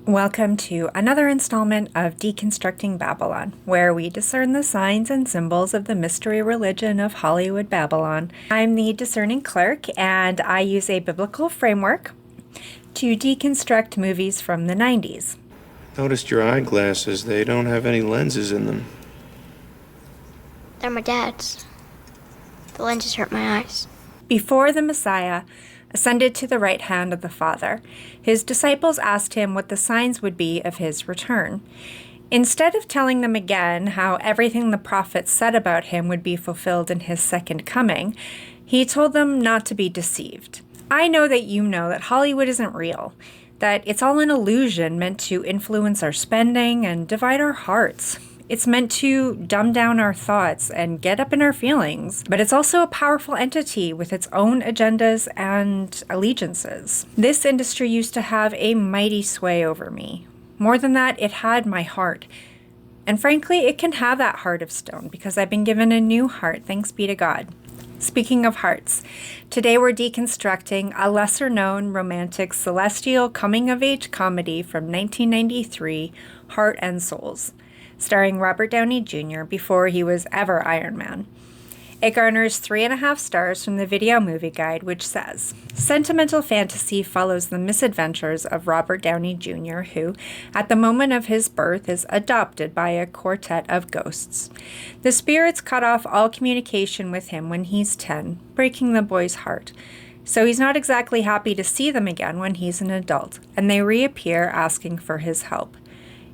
Welcome to another installment of Deconstructing Babylon, where we discern the signs and symbols of the mystery religion of Hollywood Babylon. I'm the Discerning Clerk, and I use a biblical framework to deconstruct movies from the 90s. Noticed your eyeglasses. They don't have any lenses in them. They're my dad's. The lenses hurt my eyes. Before the Messiah ascended to the right hand of the Father, his disciples asked him what the signs would be of his return. Instead of telling them again how everything the prophets said about him would be fulfilled in his second coming, he told them not to be deceived. I know that Hollywood isn't real, that it's all an illusion meant to influence our spending and divide our hearts. It's meant to dumb down our thoughts and get up in our feelings, but it's also a powerful entity with its own agendas and allegiances. This industry used to have a mighty sway over me. More than that, it had my heart. And frankly, it can have that heart of stone because I've been given a new heart, thanks be to God. Speaking of hearts, today we're deconstructing a lesser-known romantic celestial coming-of-age comedy from 1993, Heart and Souls, starring Robert Downey Jr. before he was ever Iron Man. It garners 3.5 stars from the Video Movie Guide, which says, "Sentimental fantasy follows the misadventures of Robert Downey Jr., who, at the moment of his birth, is adopted by a quartet of ghosts. The spirits cut off all communication with him when he's 10, breaking the boy's heart. So he's not exactly happy to see them again when he's an adult, and they reappear asking for his help.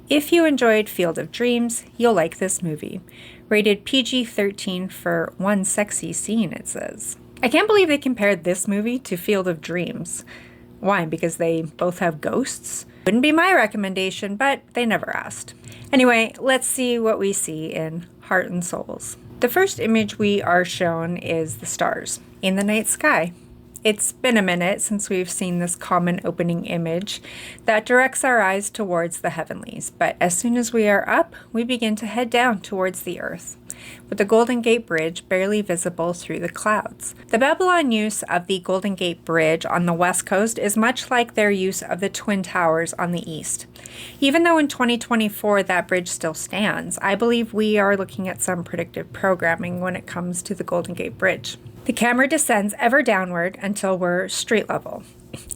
If you enjoyed Field of Dreams, you'll like this movie. Rated PG-13 for one sexy scene," it says. I can't believe they compared this movie to Field of Dreams. Why? Because they both have ghosts? Wouldn't be my recommendation, but they never asked. Anyway, let's see what we see in Heart and Souls. The first image we are shown is the stars in the night sky. It's been a minute since we've seen this common opening image that directs our eyes towards the heavenlies, but as soon as we are up, we begin to head down towards the earth, with the Golden Gate Bridge barely visible through the clouds. The Babylon use of the Golden Gate Bridge on the west coast is much like their use of the Twin Towers on the east. Even though in 2024 that bridge still stands, I believe we are looking at some predictive programming when it comes to the Golden Gate Bridge. The camera descends ever downward until we're street level.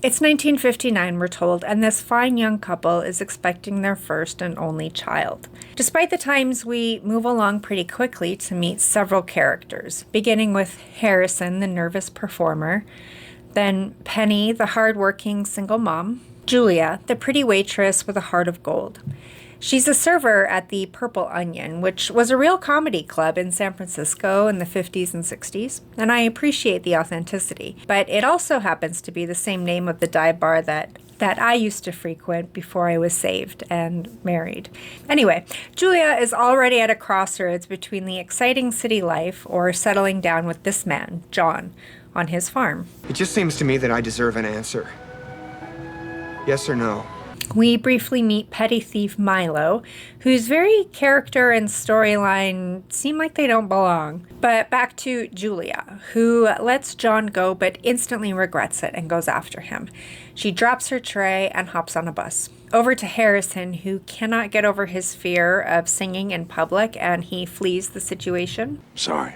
It's 1959, we're told, and this fine young couple is expecting their first and only child. Despite the times, we move along pretty quickly to meet several characters, beginning with Harrison, the nervous performer, then Penny, the hard-working single mom, Julia, the pretty waitress with a heart of gold. She's a server at the Purple Onion, which was a real comedy club in San Francisco in the 50s and 60s, and I appreciate the authenticity. But it also happens to be the same name of the dive bar that I used to frequent before I was saved and married. Anyway, Julia is already at a crossroads between the exciting city life or settling down with this man, John, on his farm. It just seems to me that I deserve an answer. Yes or no? We briefly meet petty thief Milo, whose very character and storyline seem like they don't belong. But back to Julia, who lets John go but instantly regrets it and goes after him. She drops her tray and hops on a bus. Over to Harrison, who cannot get over his fear of singing in public, and he flees the situation. Sorry.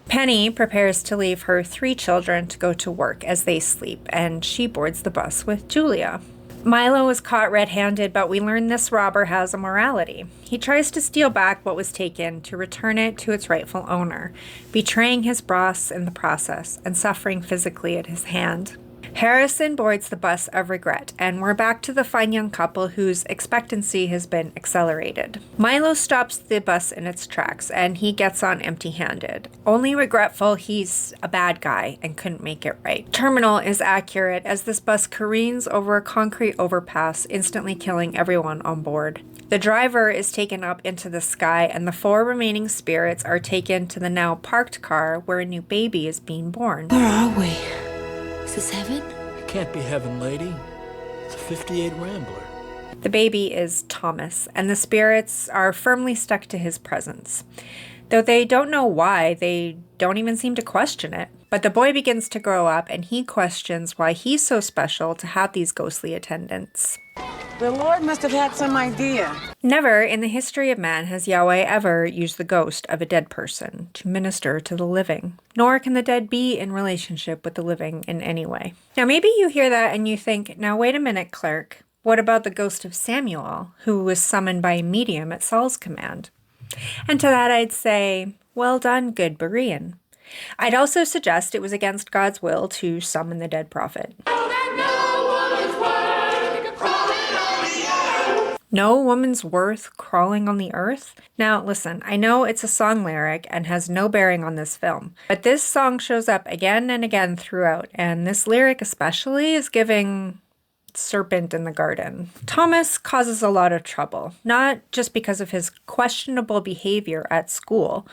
Penny prepares to leave her 3 children to go to work as they sleep, and she boards the bus with Julia. Milo is caught red-handed, but we learn this robber has a morality. He tries to steal back what was taken to return it to its rightful owner, betraying his boss in the process and suffering physically at his hand. Harrison boards the bus of regret, and we're back to the fine young couple whose expectancy has been accelerated. Milo stops the bus in its tracks, and he gets on empty-handed. Only regretful he's a bad guy and couldn't make it right. Terminal is accurate as this bus careens over a concrete overpass, instantly killing everyone on board. The driver is taken up into the sky, and the 4 remaining spirits are taken to the now parked car where a new baby is being born. Where are we? Is this heaven? It can't be heaven, lady. It's a 58 Rambler. The baby is Thomas, and the spirits are firmly stuck to his presence. Though they don't know why, they don't even seem to question it. But the boy begins to grow up, and he questions why he's so special to have these ghostly attendants. The Lord must have had some idea. Never in the history of man has Yahweh ever used the ghost of a dead person to minister to the living, nor can the dead be in relationship with the living in any way. Now, maybe you hear that and you think, now wait a minute, clerk. What about the ghost of Samuel, who was summoned by a medium at Saul's command? And to that I'd say, well done, good Berean. I'd also suggest it was against God's will to summon the dead prophet. No woman's worth crawling on the earth? Now, listen, I know it's a song lyric and has no bearing on this film, but this song shows up again and again throughout, and this lyric especially is giving serpent in the garden. Thomas causes a lot of trouble, not just because of his questionable behavior at school,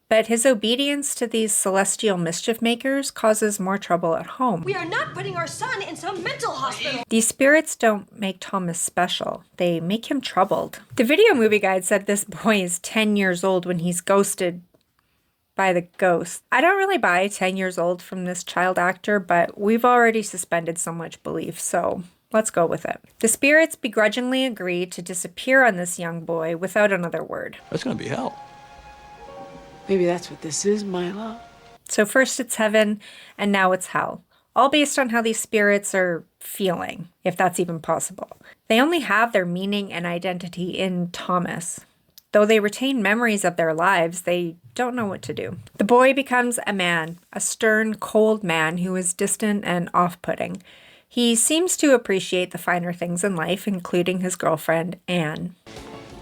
but his obedience to these celestial mischief makers causes more trouble at home. We are not putting our son in some mental hospital. These spirits don't make Thomas special. They make him troubled. The Video Movie Guide said this boy is 10 years old when he's ghosted by the ghost. I don't really buy 10 years old from this child actor, but we've already suspended so much belief, so let's go with it. The spirits begrudgingly agree to disappear on this young boy without another word. That's gonna be hell. Maybe that's what this is, Milo. So first it's heaven, and now it's hell. All based on how these spirits are feeling, if that's even possible. They only have their meaning and identity in Thomas. Though they retain memories of their lives, they don't know what to do. The boy becomes a man, a stern, cold man who is distant and off-putting. He seems to appreciate the finer things in life, including his girlfriend, Anne.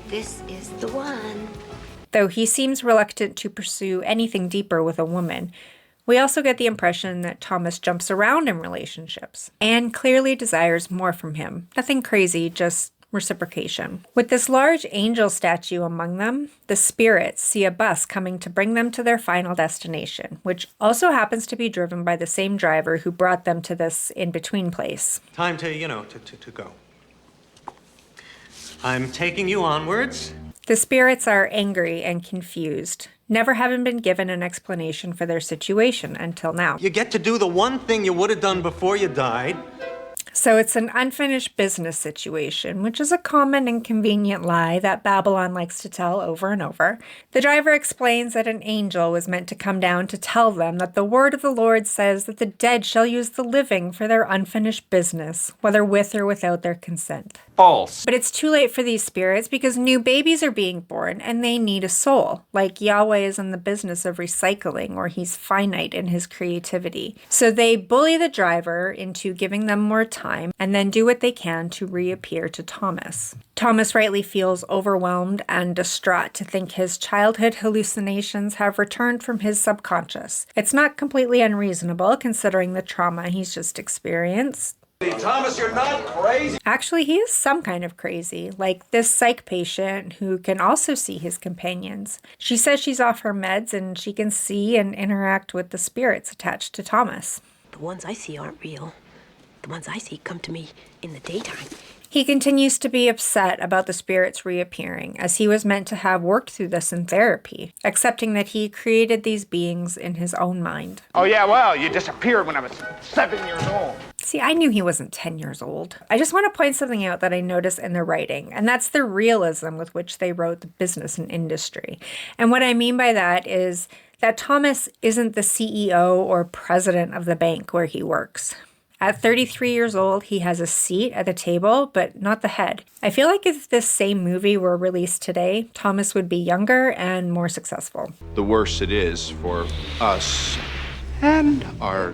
This is the one. Though he seems reluctant to pursue anything deeper with a woman, we also get the impression that Thomas jumps around in relationships. Anne clearly desires more from him. Nothing crazy, just reciprocation. With this large angel statue among them, the spirits see a bus coming to bring them to their final destination, which also happens to be driven by the same driver who brought them to this in-between place. Time to go. I'm taking you onwards. The spirits are angry and confused, never having been given an explanation for their situation until now. You get to do the one thing you would have done before you died. So it's an unfinished business situation, which is a common and convenient lie that Babylon likes to tell over and over. The driver explains that an angel was meant to come down to tell them that the word of the Lord says that the dead shall use the living for their unfinished business, whether with or without their consent. False. But it's too late for these spirits because new babies are being born and they need a soul, like Yahweh is in the business of recycling, or he's finite in his creativity. So they bully the driver into giving them more time and then do what they can to reappear to Thomas. Thomas rightly feels overwhelmed and distraught to think his childhood hallucinations have returned from his subconscious. It's not completely unreasonable considering the trauma he's just experienced. Thomas, you're not crazy. Actually, he is some kind of crazy, like this psych patient who can also see his companions. She says she's off her meds and she can see and interact with the spirits attached to Thomas. The ones I see aren't real. The ones I see come to me in the daytime. He continues to be upset about the spirits reappearing, as he was meant to have worked through this in therapy, accepting that he created these beings in his own mind. Oh, yeah, well, you disappeared when I was 7 years old. See, I knew he wasn't 10 years old. I just want to point something out that I noticed in the writing, and that's the realism with which they wrote the business and industry. And what I mean by that is that Thomas isn't the CEO or president of the bank where he works. At 33 years old, he has a seat at the table, but not the head. I feel like if this same movie were released today, Thomas would be younger and more successful. The worse it is for us and our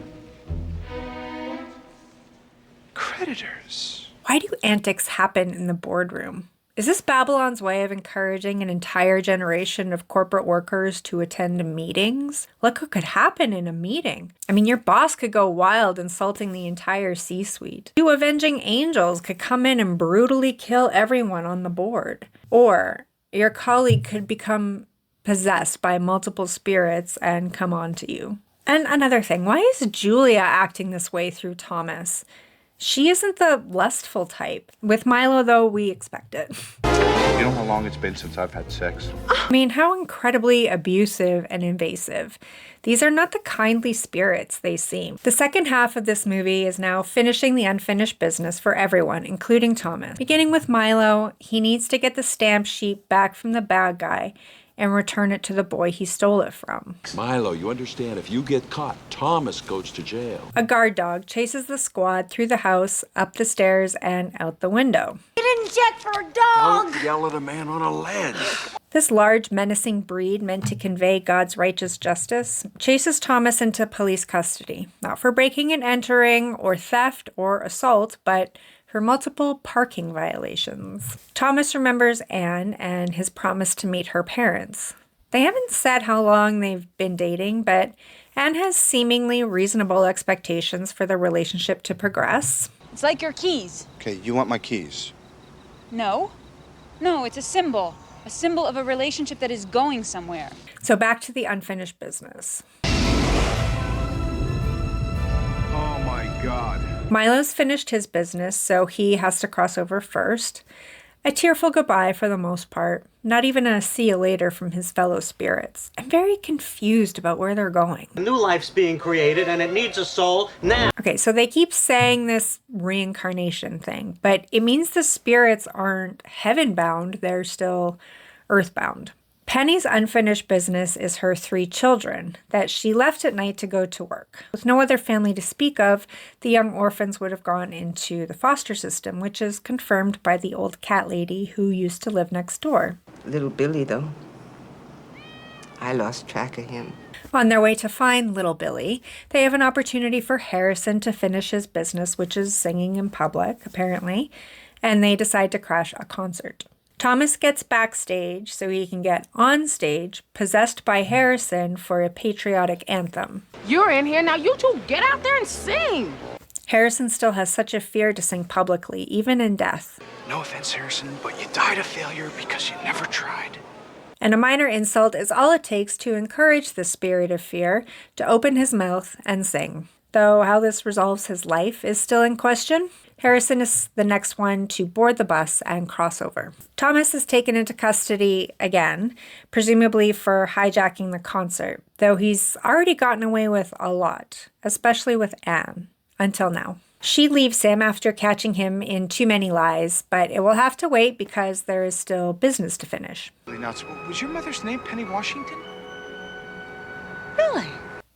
creditors. Why do antics happen in the boardroom? Is this Babylon's way of encouraging an entire generation of corporate workers to attend meetings? Look what could happen in a meeting. I mean, your boss could go wild insulting the entire C-suite. Two avenging angels could come in and brutally kill everyone on the board. Or your colleague could become possessed by multiple spirits and come on to you. And another thing, why is Julia acting this way through Thomas? She isn't the lustful type. With Milo, though, we expect it. You know how long it's been since I've had sex? I mean, how incredibly abusive and invasive. These are not the kindly spirits they seem. The second half of this movie is now finishing the unfinished business for everyone, including Thomas. Beginning with Milo, he needs to get the stamp sheet back from the bad guy and return it to the boy he stole it from. Milo, you understand, if you get caught, Thomas goes to jail. A guard dog chases the squad through the house, up the stairs, and out the window. Get in check for a dog! Don't yell at a man on a ledge. This large, menacing breed meant to convey God's righteous justice chases Thomas into police custody, not for breaking and entering, or theft, or assault, but for multiple parking violations. Thomas remembers Anne and his promise to meet her parents. They haven't said how long they've been dating, but Anne has seemingly reasonable expectations for the relationship to progress. It's like your keys. Okay, you want my keys? No. No, it's a symbol. A symbol of a relationship that is going somewhere. So back to the unfinished business. Oh my God. Milo's finished his business, so he has to cross over first. A tearful goodbye for the most part. Not even a see you later from his fellow spirits. I'm very confused about where they're going. A new life's being created and it needs a soul now. Okay, so they keep saying this reincarnation thing, but it means the spirits aren't heaven-bound, they're still earthbound. Penny's unfinished business is her 3 children that she left at night to go to work. With no other family to speak of, the young orphans would have gone into the foster system, which is confirmed by the old cat lady who used to live next door. Little Billy, though. I lost track of him. On their way to find little Billy, they have an opportunity for Harrison to finish his business, which is singing in public, apparently, and they decide to crash a concert. Thomas gets backstage so he can get on stage, possessed by Harrison for a patriotic anthem. You're in here, now you two get out there and sing! Harrison still has such a fear to sing publicly, even in death. No offense, Harrison, but you died a failure because you never tried. And a minor insult is all it takes to encourage the spirit of fear to open his mouth and sing. Though how this resolves his life is still in question. Harrison is the next one to board the bus and cross over. Thomas is taken into custody again, presumably for hijacking the concert, though he's already gotten away with a lot, especially with Anne, until now. She leaves him after catching him in too many lies, but it will have to wait because there is still business to finish. Was your mother's name Penny Washington? Really?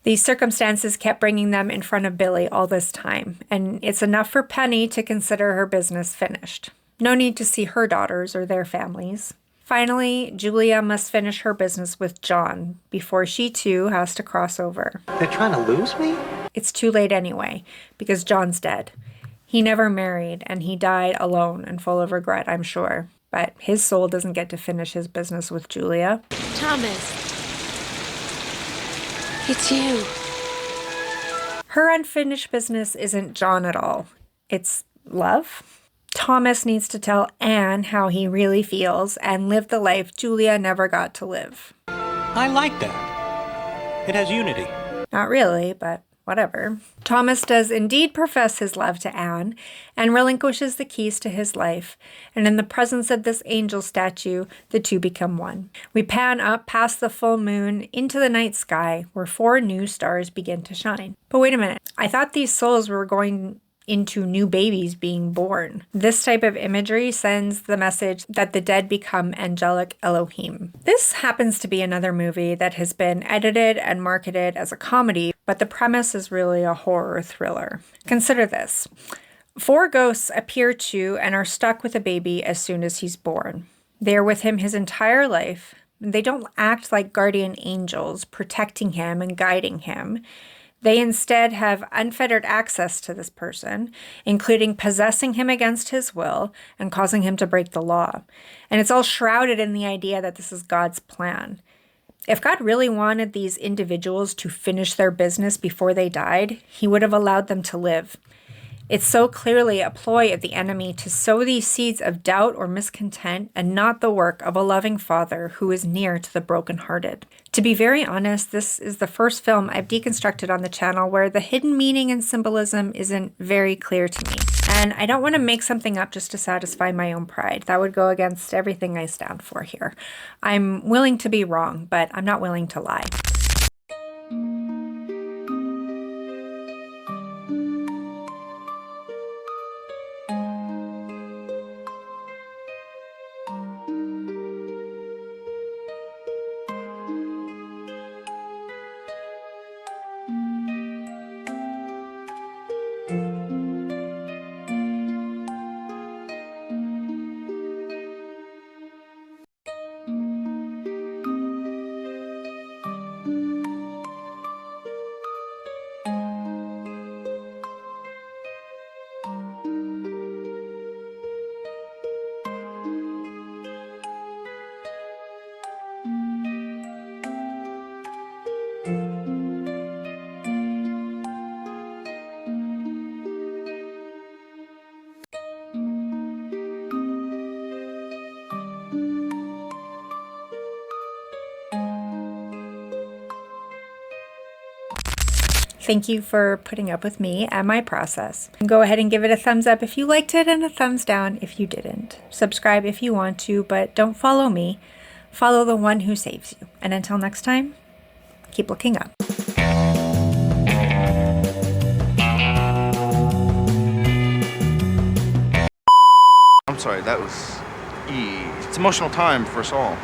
These circumstances kept bringing them in front of Billy all this time, and it's enough for Penny to consider her business finished. No need to see her daughters or their families. Finally, Julia must finish her business with John before she too has to cross over. They're trying to lose me? It's too late anyway, because John's dead. He never married, and he died alone and full of regret, I'm sure. But his soul doesn't get to finish his business with Julia. Thomas. It's you. Her unfinished business isn't John at all. It's love. Thomas needs to tell Anne how he really feels and live the life Julia never got to live. I like that. It has unity. Not really, but whatever. Thomas does indeed profess his love to Anne and relinquishes the keys to his life, and in the presence of this angel statue, the two become one. We pan up past the full moon into the night sky where 4 new stars begin to shine. But wait a minute, I thought these souls were going into new babies being born. This type of imagery sends the message that the dead become angelic Elohim. This happens to be another movie that has been edited and marketed as a comedy, but the premise is really a horror thriller. Consider this. 4 ghosts appear to and are stuck with a baby as soon as he's born. They are with him his entire life. They don't act like guardian angels, protecting him and guiding him. They instead have unfettered access to this person, including possessing him against his will and causing him to break the law. And it's all shrouded in the idea that this is God's plan. If God really wanted these individuals to finish their business before they died, he would have allowed them to live. It's so clearly a ploy of the enemy to sow these seeds of doubt or miscontent and not the work of a loving Father who is near to the brokenhearted. To be very honest, this is the first film I've deconstructed on the channel where the hidden meaning and symbolism isn't very clear to me. And I don't want to make something up just to satisfy my own pride. That would go against everything I stand for here. I'm willing to be wrong, but I'm not willing to lie. Thank you for putting up with me and my process. Go ahead and give it a thumbs up if you liked it and a thumbs down if you didn't. Subscribe if you want to, but don't follow me. Follow the one who saves you. And until next time, keep looking up. I'm sorry, that was... It's emotional time for us all.